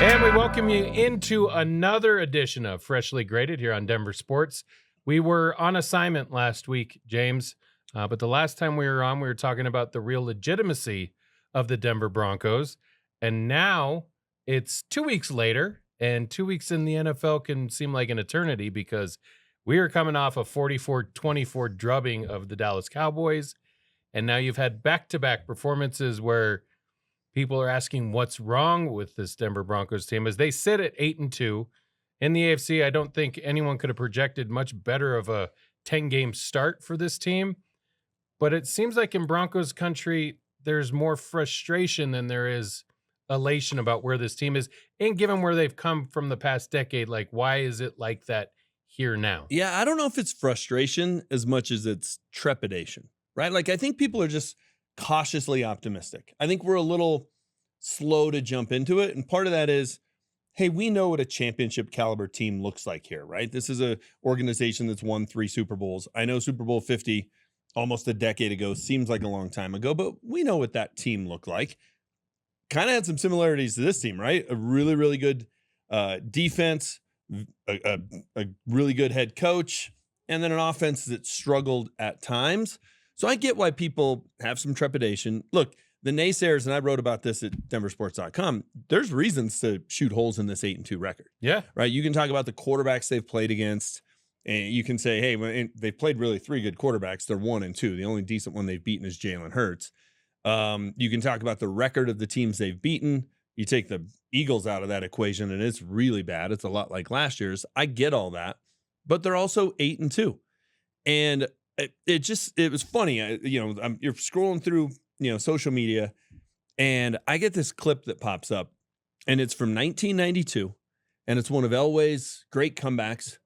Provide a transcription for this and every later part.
And we welcome you into another edition of Freshly Grated here on Denver Sports. We were on assignment last week, James, but the last time we were on, we were talking about the real legitimacy of the Denver Broncos. And now it's 2 weeks later, and 2 weeks in the NFL can seem like an eternity because we are coming off a 44-24 drubbing of the Dallas Cowboys. And now you've had back-to-back performances where people are asking what's wrong with this Denver Broncos team as they sit at 8-2 in the AFC. I don't think anyone could have projected much better of a 10-game start for this team, but it seems like in Broncos country, there's more frustration than there is elation about where this team is. And given where they've come from the past decade, like, why is it like that here now? Yeah, I don't know if it's frustration as much as it's trepidation, right? Like, I think people are just cautiously optimistic. I think we're a little slow to jump into it. And part of that is, hey, we know what a championship caliber team looks like here, right? This is an organization that's won 3 Super Bowls. I know Super Bowl 50 almost a decade ago seems like a long time ago, but we know what that team looked like. Kind of had some similarities to this team, right? A really, really good defense, a really good head coach, and then an offense that struggled at times. So I get why people have some trepidation. Look, the naysayers, and I wrote about this at denversports.com, there's reasons to shoot holes in this 8-2 record. Yeah. Right? You can talk about the quarterbacks they've played against, and you can say, hey, they've played really 3 good quarterbacks. They're 1-2. The only decent one they've beaten is Jalen Hurts. You can talk about the record of the teams they've beaten. You take the Eagles out of that equation, and it's really bad. It's a lot like last year's. I get all that, but they're also 8-2. And it was funny. You're scrolling through, social media, and I get this clip that pops up, and it's from 1992, and it's one of Elway's great comebacks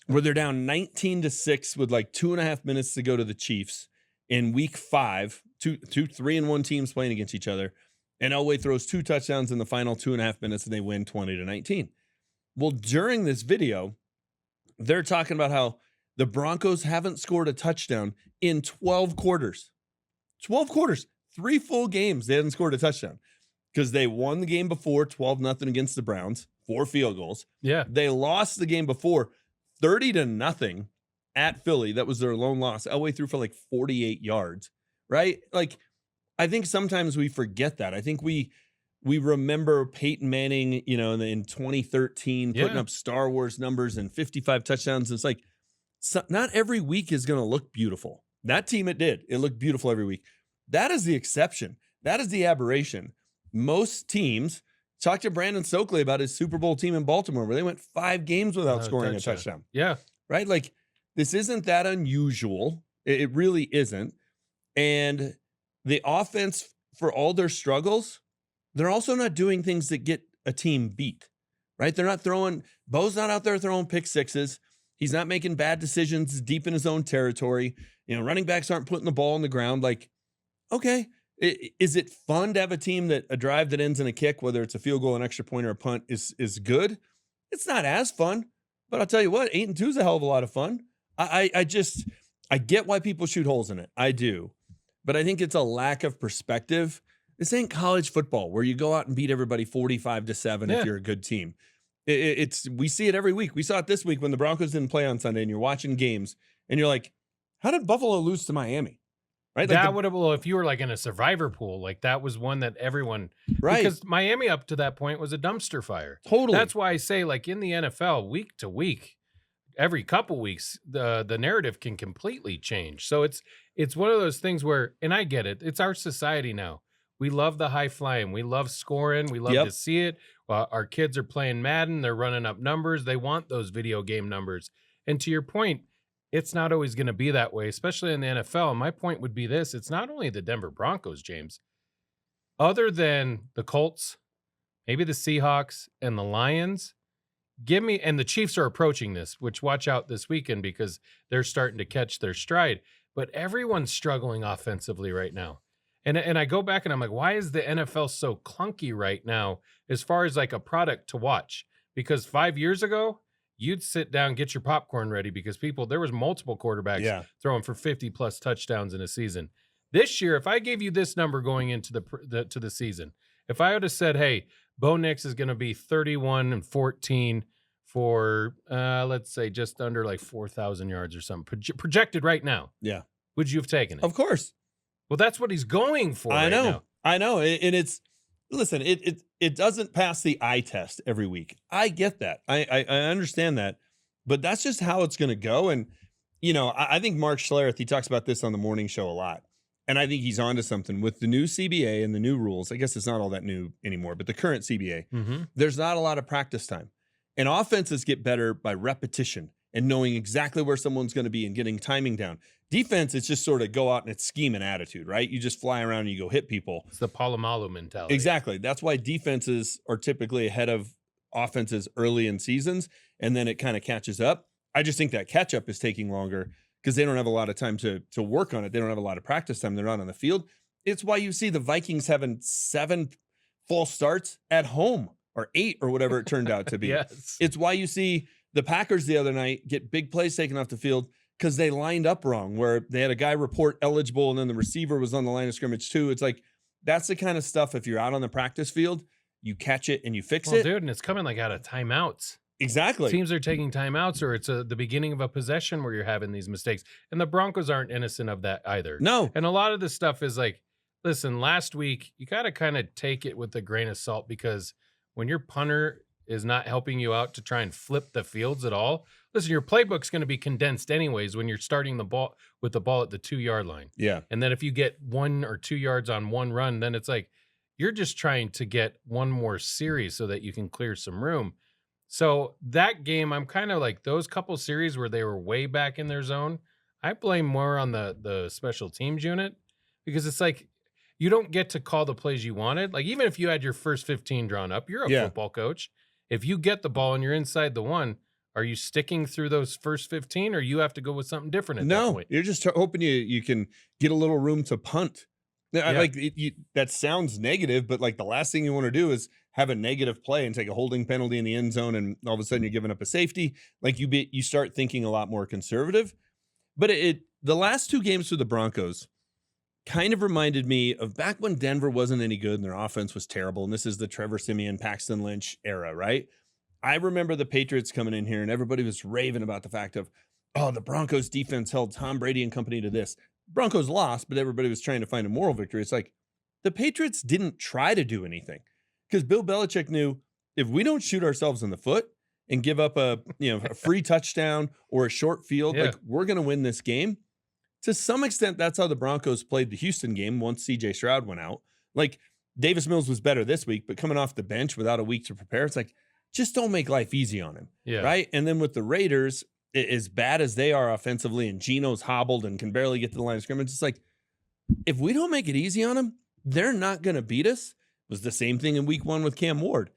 where they're down 19-6 with like 2.5 minutes to go to the Chiefs in week 5, 3-1 teams playing against each other. And Elway throws 2 touchdowns in the final 2.5 minutes, and they win 20-19. Well, during this video, they're talking about how the Broncos haven't scored a touchdown in 12 quarters. 12 quarters, 3 full games, they hadn't scored a touchdown because they won the game before 12-0 against the Browns, 4 field goals. Yeah. They lost the game before 30-0 at Philly. That was their lone loss. Elway threw for like 48 yards, right? Like, I think sometimes we forget that. I think we remember Peyton Manning, in 2013 putting up Star Wars numbers and 55 touchdowns. It's like, not every week is going to look beautiful. That team, it did. It looked beautiful every week. That is the exception. That is the aberration. Most teams, talk to Brandon Stokely about his Super Bowl team in Baltimore, where they went 5 games without scoring a touchdown. Yeah. Right? Like, this isn't that unusual. It really isn't. And the offense, for all their struggles, they're also not doing things that get a team beat, right? They're not Bo's not out there throwing pick sixes. He's not making bad decisions deep in his own territory. Running backs aren't putting the ball on the ground. Like, okay, is it fun to have a team that a drive that ends in a kick, whether it's a field goal, an extra point, or a punt, is good? It's not as fun, but I'll tell you what, 8-2 is a hell of a lot of fun. I get why people shoot holes in it. I do. But I think it's a lack of perspective. This ain't college football where you go out and beat everybody 45-7 if you're a good team. We see it every week. We saw it this week when the Broncos didn't play on Sunday, and you're watching games and you're like, how did Buffalo lose to Miami? Right? That would have, if you were like in a survivor pool, like that was one that everyone, right? Because Miami up to that point was a dumpster fire. Totally. That's why I say, like, in the NFL, week to week, every couple weeks, the narrative can completely change. So it's one of those things where, and I get it, it's our society now. We love the high flying. We love scoring. We love to see it. Our kids are playing Madden. They're running up numbers. They want those video game numbers. And to your point, it's not always going to be that way, especially in the NFL. My point would be this. It's not only the Denver Broncos, James. Other than the Colts, maybe the Seahawks and the Lions, and the Chiefs are approaching this, which watch out this weekend because they're starting to catch their stride. But everyone's struggling offensively right now. And I go back and I'm like, why is the NFL so clunky right now as far as like a product to watch? Because 5 years ago, you'd sit down, get your popcorn ready because there was multiple quarterbacks throwing for 50+ touchdowns in a season. This year, if I gave you this number going into the season, if I would have said, hey, Bo Nix is going to be 31-14 for, let's say, just under like 4,000 yards or something projected right now. Yeah. Would you have taken it? Of course. Well, that's what he's going for I right know. now. I know. And it's, listen, it doesn't pass the eye test every week. I get that. I understand that. But that's just how it's going to go. And, you know, I think Mark Schlereth, he talks about this on the morning show a lot. And I think he's onto something with the new CBA and the new rules. I guess it's not all that new anymore, but the current CBA, there's not a lot of practice time. And offenses get better by repetition and knowing exactly where someone's going to be and getting timing down. Defense, it's just sort of go out and it's scheme and attitude, right? You just fly around and you go hit people. It's the Palomalu mentality. Exactly. That's why defenses are typically ahead of offenses early in seasons, and then it kind of catches up. I just think that catch up is taking longer because they don't have a lot of time to work on it. They don't have a lot of practice time. They're not on the field. It's why you see the Vikings having 7 false starts at home, or 8 or whatever it turned out to be. Yes. It's why you see the Packers the other night get big plays taken off the field because they lined up wrong, where they had a guy report eligible and then the receiver was on the line of scrimmage too. It's like, that's the kind of stuff, if you're out on the practice field, you catch it and you fix it. Dude, and it's coming like out of timeouts. Exactly. Teams are taking timeouts, or it's the beginning of a possession where you're having these mistakes. And the Broncos aren't innocent of that either. No. And a lot of this stuff is like, listen, last week, you got to kind of take it with a grain of salt, because when your punter is not helping you out to try and flip the fields at all, listen, your playbook's going to be condensed anyways when you're starting the ball with the ball at the 2-yard line. Yeah. And then if you get 1 or 2 yards on one run, then it's like you're just trying to get one more series so that you can clear some room. So that game, I'm kind of like, those couple series where they were way back in their zone, I blame more on the special teams unit, because it's like you don't get to call the plays you wanted. Like, even if you had your first 15 drawn up, you're a football coach. If you get the ball and you're inside the 1, are you sticking through those first 15, or you have to go with something different at that point? You're just hoping you can get a little room to punt. Yeah. Like that sounds negative, but like the last thing you want to do is have a negative play and take a holding penalty in the end zone, and all of a sudden you're giving up a safety. Like you start thinking a lot more conservative. But the last 2 games for the Broncos kind of reminded me of back when Denver wasn't any good and their offense was terrible. And this is the Trevor Siemian, Paxton Lynch era, right? I remember the Patriots coming in here and everybody was raving about the fact of, oh, the Broncos defense held Tom Brady and company to this. Broncos lost, but everybody was trying to find a moral victory. It's like the Patriots didn't try to do anything, because Bill Belichick knew, if we don't shoot ourselves in the foot and give up a free touchdown or a short field, like, we're going to win this game. To some extent, that's how the Broncos played the Houston game once CJ Stroud went out. Like, Davis Mills was better this week, but coming off the bench without a week to prepare, it's like, just don't make life easy on him. Yeah. Right. And then with the Raiders, as bad as they are offensively, and Geno's hobbled and can barely get to the line of scrimmage, it's like, if we don't make it easy on them, they're not going to beat us. It was the same thing in week 1 with Cam Ward.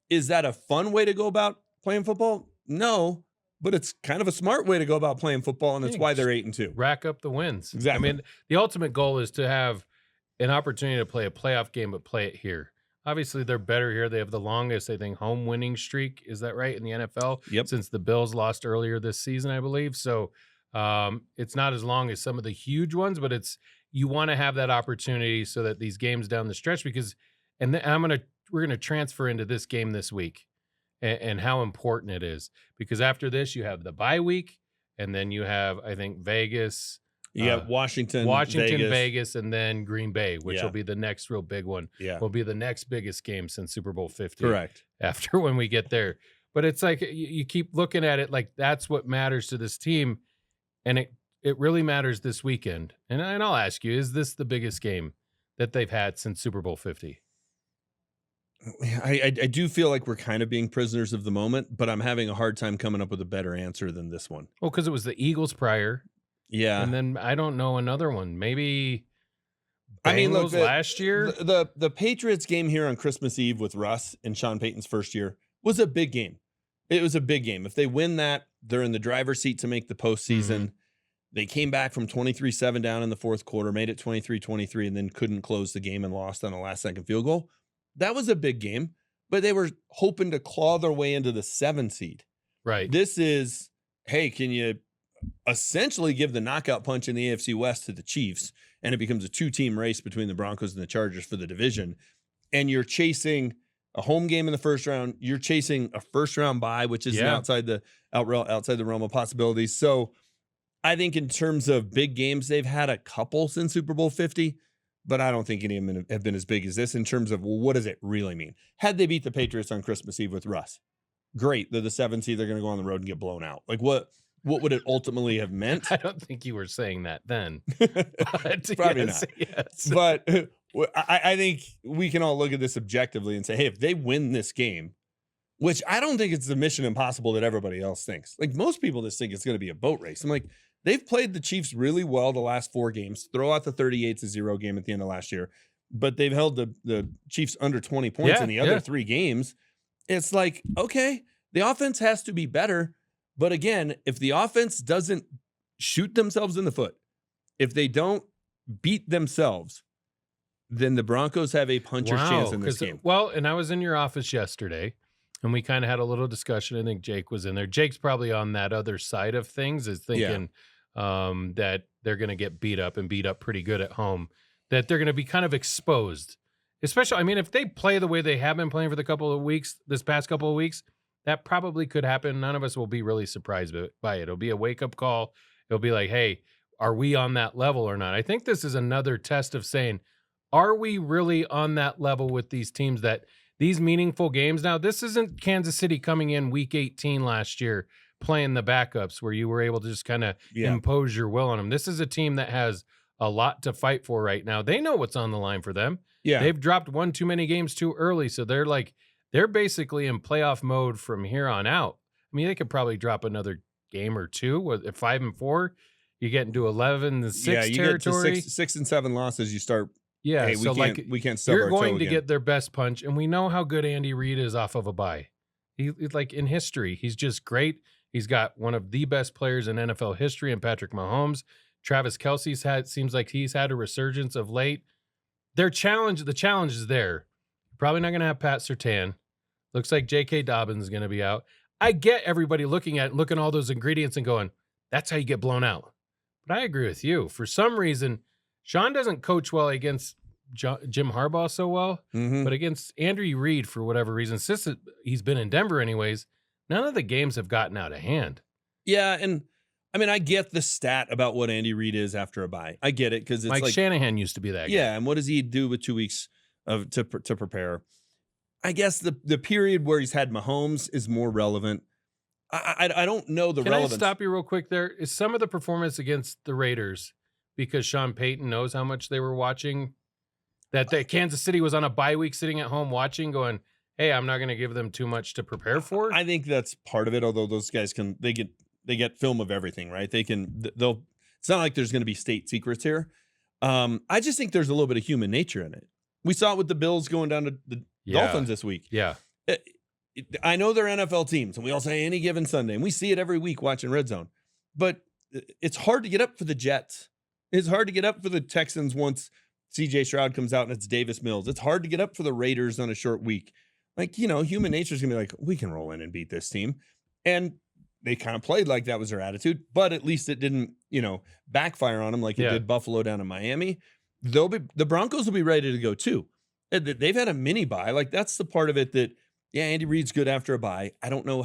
Is that a fun way to go about playing football? No, but it's kind of a smart way to go about playing football, and it's why they're 8-2. Rack up the wins. Exactly. I mean, the ultimate goal is to have an opportunity to play a playoff game, but play it here. Obviously, they're better here. They have the longest, I think, home winning streak. Is that right, in the NFL? Yep. Since the Bills lost earlier this season, I believe. So it's not as long as some of the huge ones, but you want to have that opportunity so that these games down the stretch, because, we're gonna transfer into this game this week, and how important it is, because after this you have the bye week, and then you have, I think, Vegas. You got Washington, Vegas, and then Green Bay, which will be the next real big one. Yeah. Will be the next biggest game since Super Bowl 50. Correct. After when we get there. But it's like you keep looking at it like that's what matters to this team. And it really matters this weekend. And I'll ask you, is this the biggest game that they've had since Super Bowl 50? I do feel like we're kind of being prisoners of the moment, but I'm having a hard time coming up with a better answer than this one. Well, because it was the Eagles prior. Yeah. And then I don't know another one. Maybe Bengals, I mean, look, last year. The Patriots game here on Christmas Eve with Russ in Sean Payton's first year was a big game. It was a big game. If they win that, they're in the driver's seat to make the postseason. Mm-hmm. They came back from 23-7 down in the fourth quarter, made it 23-23, and then couldn't close the game and lost on a last-second field goal. That was a big game, but they were hoping to claw their way into the 7 seed. Right. This is, hey, can you essentially give the knockout punch in the AFC West to the Chiefs, and it becomes a 2-team race between the Broncos and the Chargers for the division, and you're chasing a home game in the first round. You're chasing a first round bye, which is outside the realm of possibilities. So I think in terms of big games, they've had a couple since Super Bowl 50, but I don't think any of them have been as big as this in terms of, well, what does it really mean? Had they beat the Patriots on Christmas Eve with Russ, great. They're the 7th seed. They're going to go on the road and get blown out. Like what would it ultimately have meant? I don't think you were saying that then. But Probably yes, not. Yes. But I think we can all look at this objectively and say, hey, if they win this game, which I don't think it's the mission impossible that everybody else thinks. Like most people just think it's going to be a boat race. I'm like, they've played the Chiefs really well the last 4 games. Throw out the 38-0 game at the end of last year. But they've held the Chiefs under 20 points in the other 3 games. It's like, okay, the offense has to be better. But again, if the offense doesn't shoot themselves in the foot, if they don't beat themselves, then the Broncos have a puncher's chance in this game. Well, and I was in your office yesterday, and we kind of had a little discussion. I think Jake was in there. Jake's probably on that other side of things, is thinking that they're going to get beat up pretty good at home, that they're going to be kind of exposed. Especially, I mean, if they play the way they have been playing for this past couple of weeks, that probably could happen. None of us will be really surprised by it. It'll be a wake-up call. It'll be like, hey, are we on that level or not? I think this is another test of saying, are we really on that level with these teams, that these meaningful games? Now, this isn't Kansas City coming in week 18 last year playing the backups where you were able to just kind of impose your will on them. This is a team that has a lot to fight for right now. They know what's on the line for them. Yeah. They've dropped one too many games too early, so they're basically in playoff mode from here on out. I mean, they could probably drop another game or two. At 5-4, you get into 11-6 territory. Get to 6 and 7 losses. You start. Yeah, hey, so we can't stub you're our going toe to again. get their best punch, and we know how good Andy Reid is off of a bye. He like in history, he's just great. He's got one of the best players in NFL history in Patrick Mahomes. Travis Kelce's seems like he's had a resurgence of late. The challenge is there. Probably not going to have Pat Surtain. Looks like J.K. Dobbins is going to be out. I get everybody looking at all those ingredients and going, that's how you get blown out. But I agree with you. For some reason, Sean doesn't coach well against Jim Harbaugh so well, but against Andy Reid, for whatever reason, since he's been in Denver anyways, none of the games have gotten out of hand. Yeah, and I mean, I get the stat about what Andy Reid is after a bye. I get it because it's Mike Shanahan used to be that guy. Yeah, and what does he do with 2 weeks to prepare? I guess the period where he's had Mahomes is more relevant. I don't know the relevance. Can I stop you real quick there? Is some of the performance against the Raiders because Sean Payton knows how much they were watching? That Kansas City was on a bye week sitting at home watching, going, hey, I'm not going to give them too much to prepare for? I think that's part of it, although those guys they get film of everything, right? They'll it's not like there's going to be state secrets here. I just think there's a little bit of human nature in it. We saw it with the Bills going down to the Dolphins this week. Yeah. I know they're NFL teams, and we all say any given Sunday, and we see it every week watching Red Zone. But it's hard to get up for the Jets. It's hard to get up for the Texans once C.J. Stroud comes out and it's Davis Mills. It's hard to get up for the Raiders on a short week. Like, human nature is going to be like, we can roll in and beat this team. And they kind of played like that was their attitude, but at least it didn't, backfire on them like it did Buffalo down in Miami. The Broncos will be ready to go too. They've had a mini bye. Like, that's the part of it that, Andy Reid's good after a bye. I don't know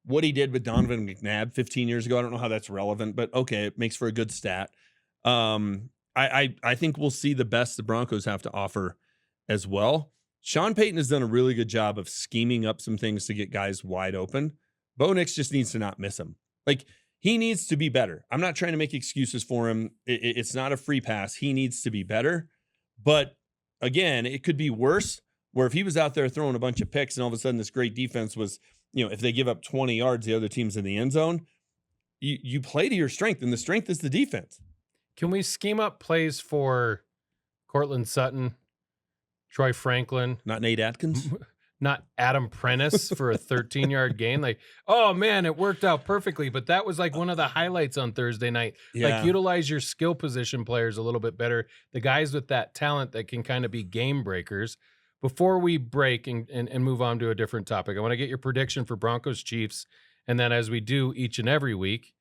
what he did with Donovan McNabb 15 years ago. I don't know how that's relevant, but okay, it makes for a good stat. I think we'll see the best the Broncos have to offer as well. Sean Payton has done a really good job of scheming up some things to get guys wide open. Bo Nix just needs to not miss him. Like, he needs to be better. I'm not trying to make excuses for him. It's not a free pass. He needs to be better. But again, it could be worse, where if he was out there throwing a bunch of picks and all of a sudden this great defense was, if they give up 20 yards, the other team's in the end zone, you play to your strength, and the strength is the defense. Can we scheme up plays for Cortland Sutton, Troy Franklin? Not Nate Atkins? Not Adam Prentice for a 13-yard gain? Like, oh, man, it worked out perfectly. But that was like one of the highlights on Thursday night. Yeah. Like, utilize your skill position players a little bit better. The guys with that talent that can kind of be game breakers. Before we break and move on to a different topic, I want to get your prediction for Broncos Chiefs. And then as we do each and every week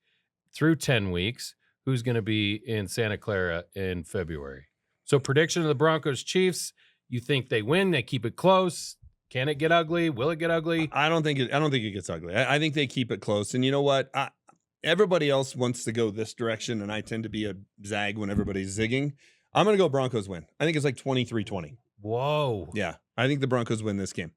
through 10 weeks, who's going to be in Santa Clara in February. So prediction of the Broncos Chiefs, you think they win, they keep it close, Can it get ugly? Will it get ugly? I don't think it gets ugly. I think they keep it close. And you know what? Everybody else wants to go this direction, and I tend to be a zag when everybody's zigging. I'm going to go Broncos win. I think it's like 23-20. Whoa. Yeah, I think the Broncos win this game.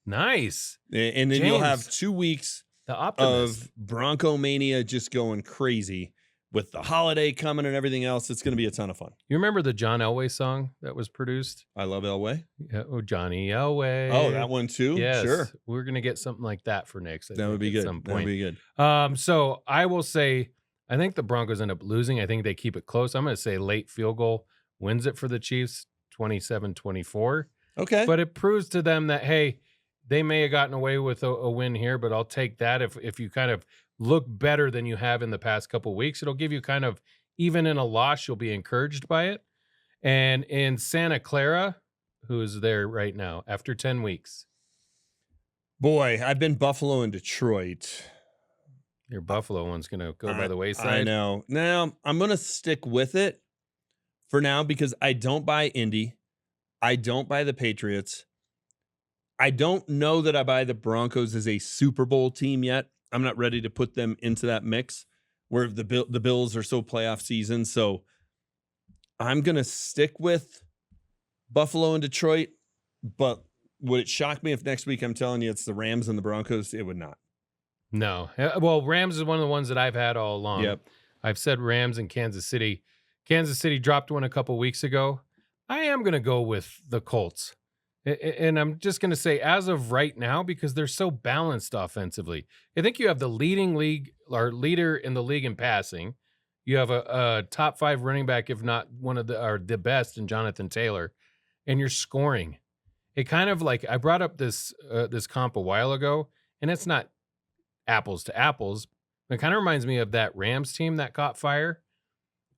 Nice. And then you'll have 2 weeks the optimist of Bronco mania just going crazy with the holiday coming and everything else. It's going to be a ton of fun. You remember the John Elway song that was produced? I love Elway. Yeah, oh, Johnny Elway. Oh, that one too? Yes. Sure. We're going to get something like that for Nick's. That would be good. That would be good. So I will say, I think the Broncos end up losing. I think they keep it close. I'm going to say late field goal wins it for the Chiefs, 27-24. Okay. But it proves to them that, hey, they may have gotten away with a win here, but I'll take that. If you kind of look better than you have in the past couple of weeks, it'll give you kind of, even in a loss, you'll be encouraged by it. And in Santa Clara, who is there right now after 10 weeks? Boy, I've been Buffalo and Detroit. Your Buffalo one's going to go by the wayside. I know. Now, I'm going to stick with it for now because I don't buy Indy. I don't buy the Patriots. I don't know that I buy the Broncos as a Super Bowl team yet. I'm not ready to put them into that mix where the Bills are so playoff season. So I'm going to stick with Buffalo and Detroit. But would it shock me if next week I'm telling you it's the Rams and the Broncos? It would not. No. Well, Rams is one of the ones that I've had all along. Yep. I've said Rams and Kansas City. Kansas City dropped one a couple weeks ago. I am going to go with the Colts. And I'm just going to say, as of right now, because they're so balanced offensively, I think you have the leader in the league in passing. You have a top 5 running back, if not one of the best, in Jonathan Taylor, and you're scoring. It kind of like, I brought up this comp a while ago, and it's not apples to apples. It kind of reminds me of that Rams team that caught fire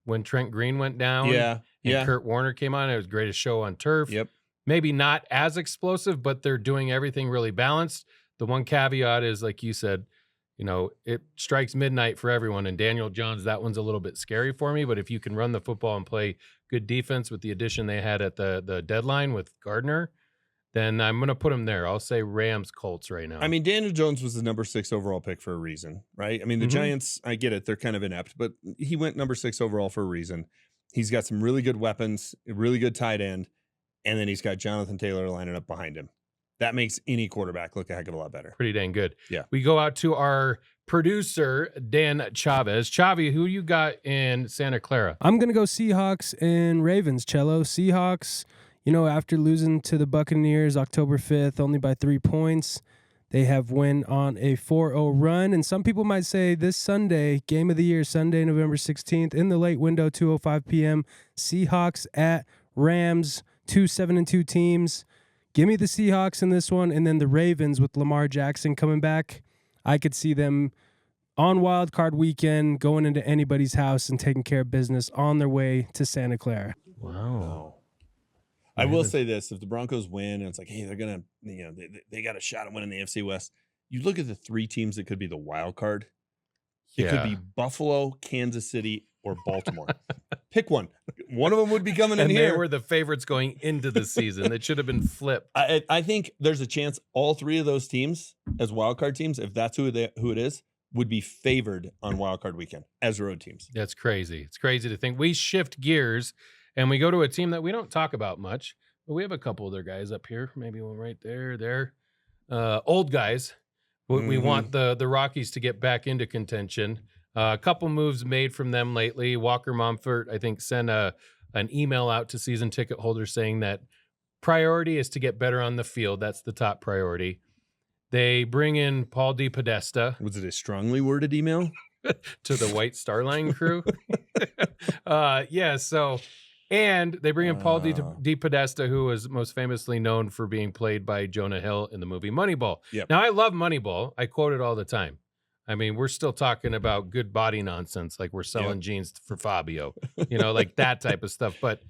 when Trent Green went down. Yeah. Kurt Warner came on. It was the greatest show on turf. Yep. Maybe not as explosive, but they're doing everything really balanced. The one caveat is, like you said, it strikes midnight for everyone. And Daniel Jones, that one's a little bit scary for me. But if you can run the football and play good defense with the addition they had at the deadline with Gardner, then I'm going to put him there. I'll say Rams Colts right now. I mean, Daniel Jones was the number 6 overall pick for a reason, right? I mean, the Giants, I get it. They're kind of inept, but he went number 6 overall for a reason. He's got some really good weapons, a really good tight end. And then he's got Jonathan Taylor lining up behind him. That makes any quarterback look a heck of a lot better. Pretty dang good. Yeah. We go out to our producer, Dan Chavez. Chavi, who you got in Santa Clara? I'm going to go Seahawks and Ravens, Cello. Seahawks, after losing to the Buccaneers October 5th, only by 3 points, they have went on a 4-0 run. And some people might say this Sunday, game of the year, Sunday, November 16th, in the late window, 2:05 p.m., Seahawks at Rams. 2 7-2 teams. Give me the Seahawks in this one, and then the Ravens with Lamar Jackson coming back. I could see them on Wild Card weekend going into anybody's house and taking care of business on their way to Santa Clara. Wow. I will say this: if the Broncos win, and it's like, hey, they're gonna, they got a shot at winning the AFC West. You look at the 3 teams that could be the wild card. It could be Buffalo, Kansas City, or Baltimore. Pick one. One of them would be coming in here. And they were the favorites going into the season. It should have been flipped. I think there's a chance all 3 of those teams, as wildcard teams, if that's who it is, would be favored on wildcard weekend as road teams. That's crazy. It's crazy to think. We shift gears and we go to a team that we don't talk about much, but we have a couple of their guys up here. Maybe one right there. Old guys. We want the Rockies to get back into contention. A couple moves made from them lately. Walker Mumford, I think, sent an email out to season ticket holders saying that priority is to get better on the field. That's the top priority. They bring in Paul DePodesta. Was it a strongly worded email? To the White Star Line crew. And they bring in Paul DePodesta, who was most famously known for being played by Jonah Hill in the movie Moneyball. Yep. Now, I love Moneyball. I quote it all the time. I mean, we're still talking about good body nonsense, like we're selling jeans for Fabio, like that type of stuff. But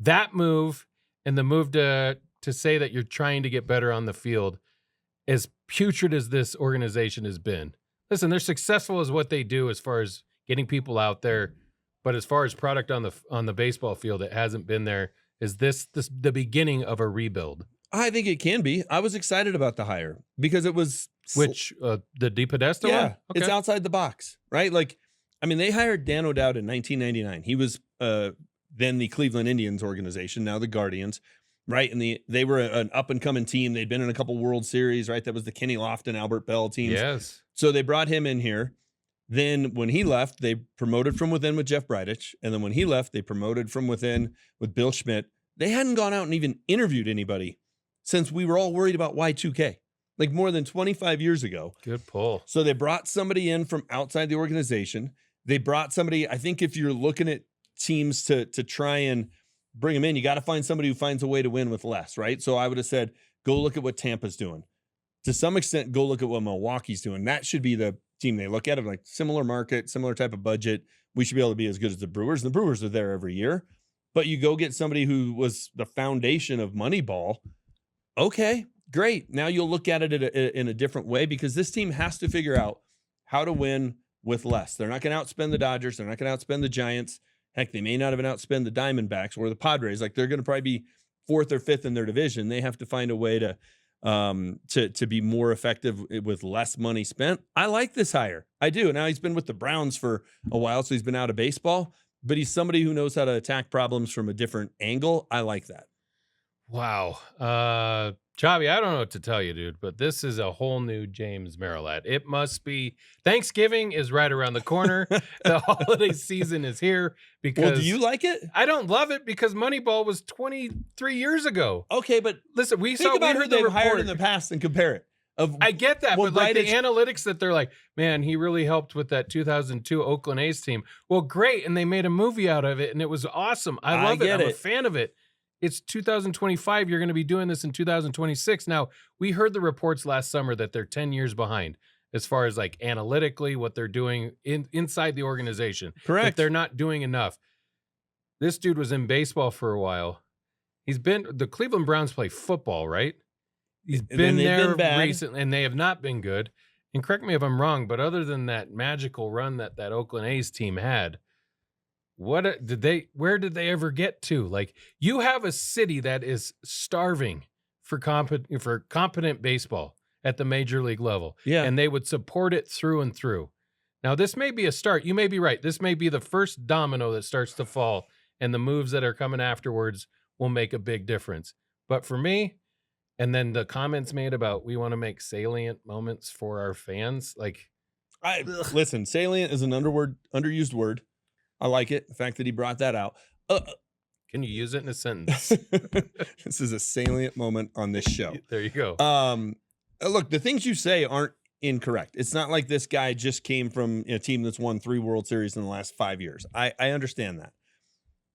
that move and the move to say that you're trying to get better on the field, as putrid as this organization has been. Listen, they're successful as what they do as far as getting people out there. But as far as product on the baseball field, it hasn't been there. Is this the beginning of a rebuild? I think it can be. I was excited about the hire because it was Which the DePodesta yeah, one? it's outside the box, right? Like, I mean, they hired Dan O'Dowd in 1999. He was then the Cleveland Indians organization, now the Guardians, right? And they were an up and coming team. They'd been in a couple World Series, right? That was the Kenny Lofton, Albert Bell teams. Yes. So they brought him in here. Then when he left, they promoted from within with Jeff Bridich. And then when he left, they promoted from within with Bill Schmidt. They hadn't gone out and even interviewed anybody since we were all worried about Y2K, like more than 25 years ago. Good pull. So they brought somebody in from outside the organization. They brought somebody, I think if you're looking at teams to try and bring them in, you got to find somebody who finds a way to win with less, right? So I would have said, go look at what Tampa's doing. To some extent, go look at what Milwaukee's doing. That should be the team they look at, of like similar market, similar type of budget. We should be able to be as good as the Brewers. The Brewers are there every year. But you go get somebody who was the foundation of Moneyball. Okay, great. Now you'll look at it in a different way, because this team has to figure out how to win with less. They're not going to outspend the Dodgers. They're not going to outspend the Giants. Heck, they may not even outspend the Diamondbacks or the Padres. Like, they're going to probably be 4th or 5th in their division. They have to find a way to be more effective with less money spent. I like this hire. I do. Now he's been with the Browns for a while, so he's been out of baseball, but he's somebody who knows how to attack problems from a different angle. I like that. Wow. Chavi, I don't know what to tell you, dude, but this is a whole new James Marilat. It must be. Thanksgiving is right around the corner. The holiday season is here. Because Well, do you like it? I don't love it because Moneyball was 23 years ago. Okay, but Listen, we think about who heard the they've hired report in the past and compare it. I get that, Well, but like the Bridich- analytics that they're like, man, he really helped with that 2002 Oakland A's team. Well, great, and they made a movie out of it, and it was awesome. I love it. get I'm a it. fan of it. It's 2025. You're going to be doing this in 2026. Now, we heard the reports last summer that they're 10 years behind as far as like analytically what they're doing inside the organization. Correct. That they're not doing enough. This dude was in baseball for a while. The Cleveland Browns play football, right? He's been there recently, and they have not been good. And correct me if I'm wrong, but other than that magical run that Oakland A's team had, where did they ever get to? Like, you have a city that is starving for competent baseball at the major league level. Yeah. And they would support it through and through. Now, this may be a start. You may be right. This may be the first domino that starts to fall, and the moves that are coming afterwards will make a big difference. But for me, and then the comments made about we want to make salient moments for our fans, like, listen, salient is an underused word. I like it. The fact that he brought that out. can you use it in a sentence? This is a salient moment on this show. There you go. Look, the things you say aren't incorrect. It's not like this guy just came from a team that's won 3 World Series in the last 5 years. I understand that.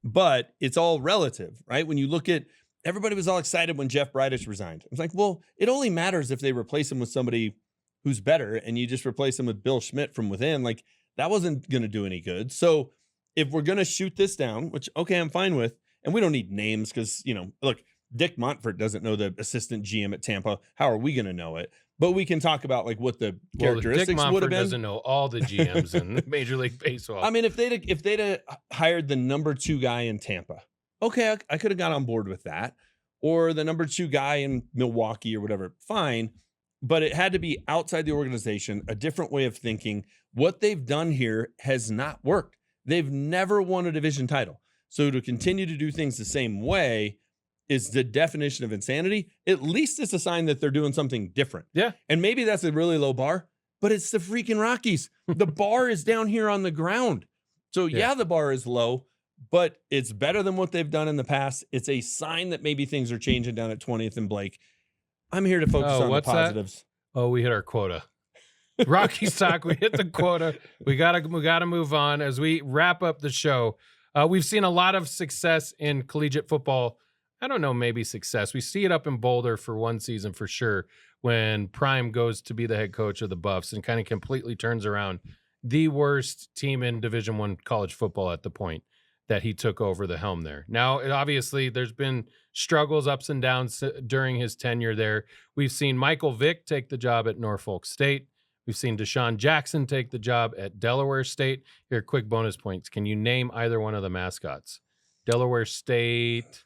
But it's all relative, right? When you look at, everybody was all excited when Jeff Bridich resigned. It's like, well, it only matters if they replace him with somebody who's better, and you just replace him with Bill Schmidt from within. Like, that wasn't going to do any good. So if we're going to shoot this down, which, okay, I'm fine with, and we don't need names because, look, Dick Montfort doesn't know the assistant GM at Tampa. How are we going to know it? But we can talk about like what the characteristics Dick would have Montfort been. doesn't know all the GMs in Major League Baseball. I mean, if they'd hired the number 2 guy in Tampa, okay, I could have got on board with that. Or the number 2 guy in Milwaukee or whatever, fine. But it had to be outside the organization, a different way of thinking. What they've done here has not worked. They've never won a division title. So to continue to do things the same way is the definition of insanity. At least it's a sign that they're doing something different. Yeah. And maybe that's a really low bar, but it's the freaking Rockies. The bar is down here on the ground. So yeah, the bar is low, but it's better than what they've done in the past. It's a sign that maybe things are changing down at 20th and Blake. I'm here to focus on the positives. Oh, we hit our quota. Rockies talk. We hit the quota. We gotta move on as we wrap up the show. We've seen a lot of success in collegiate football. I don't know, maybe success. We see it up in Boulder for one season for sure, when Prime goes to be the head coach of the Buffs and kind of completely turns around the worst team in Division I college football at the point that he took over the helm there. Now, obviously, there's been struggles, ups and downs during his tenure there. We've seen Michael Vick take the job at Norfolk State. We've seen Deshaun Jackson take the job at Delaware State. Here, quick bonus points. Can you name either one of the mascots? Delaware State.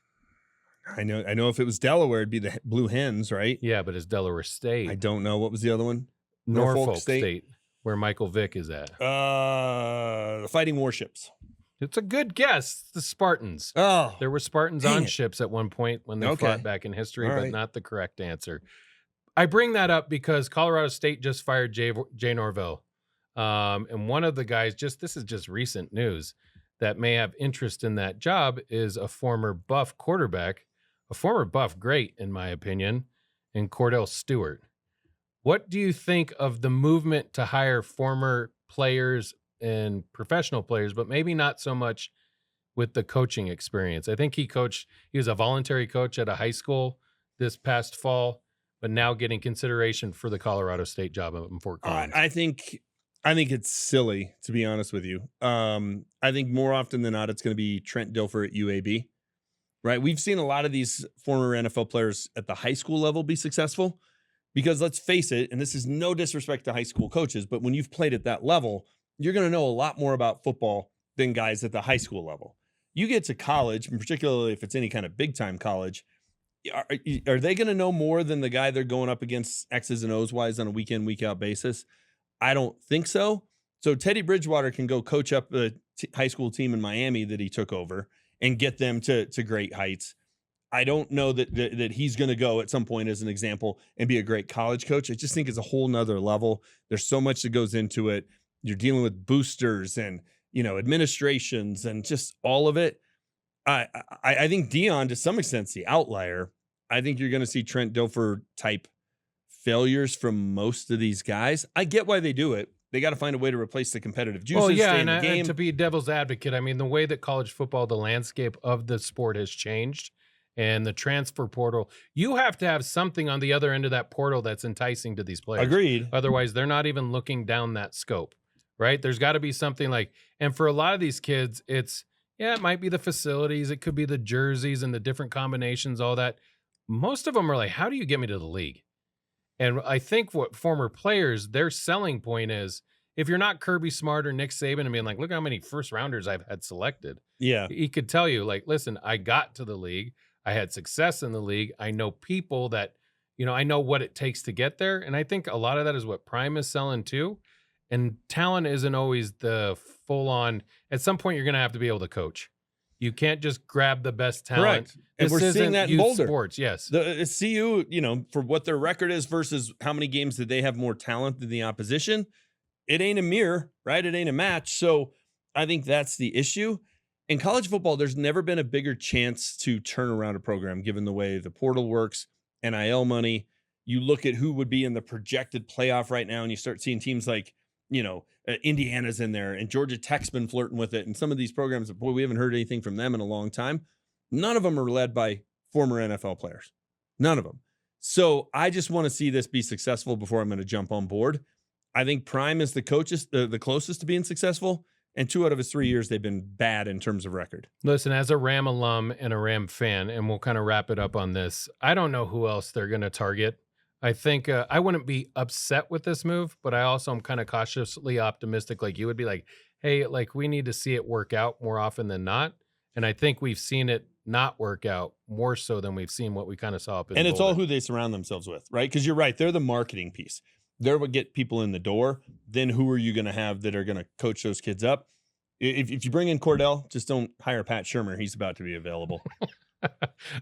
I know if it was Delaware, it'd be the Blue Hens, right? Yeah, but it's Delaware State. I don't know. What was the other one? Norfolk State, where Michael Vick is at. The Fighting Warships. It's a good guess. The Spartans. Oh, There were Spartans on ships at one point when they fought back in history, All but right. not the correct answer. I bring that up because Colorado State just fired Jay Norvell. And one of the guys, this is just recent news, that may have interest in that job is a former Buff quarterback, a former Buff great, in my opinion, and Kordell Stewart. What do you think of the movement to hire former players and professional players, but maybe not so much with the coaching experience? I think he was a voluntary coach at a high school this past fall, but now getting consideration for the Colorado State job in Fort Collins. I think it's silly, to be honest with you. I think more often than not, it's going to be Trent Dilfer at UAB, right? We've seen a lot of these former NFL players at the high school level be successful because, let's face it, and this is no disrespect to high school coaches, but when you've played at that level, you're going to know a lot more about football than guys at the high school level. You get to college, and particularly if it's any kind of big time college, are they going to know more than the guy they're going up against X's and O's wise on a week in, week out basis? I don't think so. So Teddy Bridgewater can go coach up the high school team in Miami that he took over and get them to great heights. I don't know that he's going to go at some point, as an example, and be a great college coach. I just think it's a whole nother level. There's so much that goes into it. You're dealing with boosters and, administrations and just all of it. I think Dion, to some extent, is the outlier. I think you're going to see Trent Dilfer type failures from most of these guys. I get why they do it. They got to find a way to replace the competitive juices. Well, yeah, stay in the game. and to be devil's advocate, I mean, the way that college football, the landscape of the sport has changed, and the transfer portal, you have to have something on the other end of that portal that's enticing to these players. Agreed. Otherwise, they're not even looking down that scope, right? There's got to be something like, and for a lot of these kids, it might be the facilities, it could be the jerseys and the different combinations, all that. Most of them are like, how do you get me to the league? And I think what former players, their selling point is, if you're not Kirby Smart or Nick Saban and being like, look how many first rounders I've had selected. Yeah. He could tell you, like, listen, I got to the league. I had success in the league. I know people that, I know what it takes to get there. And I think a lot of that is what Prime is selling too. And talent isn't always the full on. At some point, you're going to have to be able to coach. You can't just grab the best talent. Correct. And we're seeing that in youth Boulder. Sports, yes. The CU, for what their record is versus how many games did they have more talent than the opposition, it ain't a mirror, right? It ain't a match. So I think that's the issue. In college football, there's never been a bigger chance to turn around a program, given the way the portal works, NIL money. You look at who would be in the projected playoff right now, and you start seeing teams like, Indiana's in there, and Georgia Tech's been flirting with it. And some of these programs, boy, we haven't heard anything from them in a long time. None of them are led by former NFL players. None of them. So I just want to see this be successful before I'm going to jump on board. I think Prime is the closest to being successful. And 2 out of his 3 years, they've been bad in terms of record. Listen, as a Ram alum and a Ram fan, and we'll kind of wrap it up on this, I don't know who else they're going to target. I think I wouldn't be upset with this move, but I also am kind of cautiously optimistic. Like you would be like, hey, like we need to see it work out more often than not. And I think we've seen it not work out more so than we've seen what we kind of saw up in And it's all Boulder. who they surround themselves with, right? Because you're right. They're the marketing piece. They're what get people in the door. Then who are you going to have that are going to coach those kids up? If you bring in Kordell, just don't hire Pat Shermer. He's about to be available.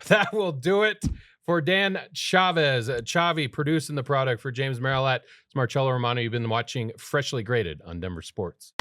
That will do it for Dan Chavez, Chavi producing the product. For James Marilat, it's Marcello Romano. You've been watching Freshly Grated on Denver Sports.